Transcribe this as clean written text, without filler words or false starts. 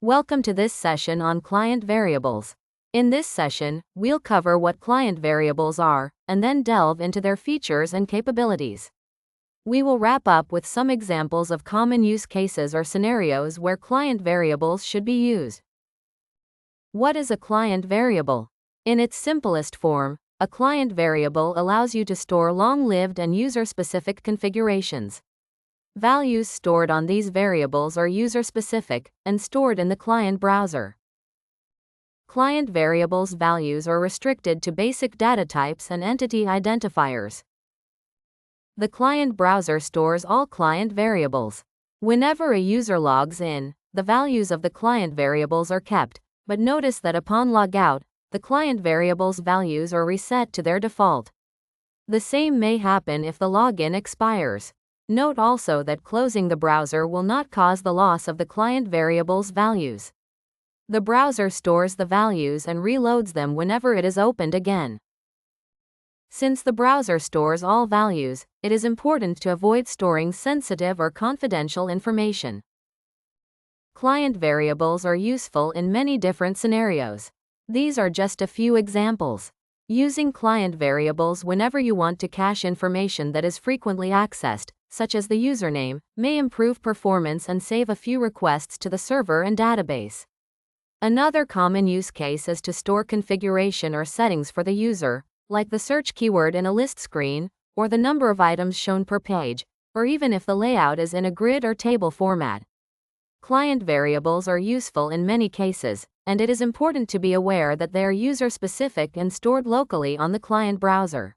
Welcome to this session on client variables. In this session, we'll cover what client variables are, and then delve into their features and capabilities. We will wrap up with some examples of common use cases or scenarios where client variables should be used. What is a client variable? In its simplest form, a client variable allows you to store long-lived and user-specific configurations. Values stored on these variables are user-specific and stored in the client browser. Client variables values are restricted to basic data types and entity identifiers. The client browser stores all client variables. Whenever a user logs in, the values of the client variables are kept, but notice that upon logout, the client variables values are reset to their default. The same may happen if the login expires. Note also that closing the browser will not cause the loss of the client variables values. The browser stores the values and reloads them whenever it is opened again. Since the browser stores all values, it is important to avoid storing sensitive or confidential information. Client variables are useful in many different scenarios. These are just a few examples. Using client variables whenever you want to cache information that is frequently accessed, such as the username, may improve performance and save a few requests to the server and database. Another common use case is to store configuration or settings for the user, like the search keyword in a list screen, or the number of items shown per page, or even if the layout is in a grid or table format. Client variables are useful in many cases, and it is important to be aware that they are user-specific and stored locally on the client browser.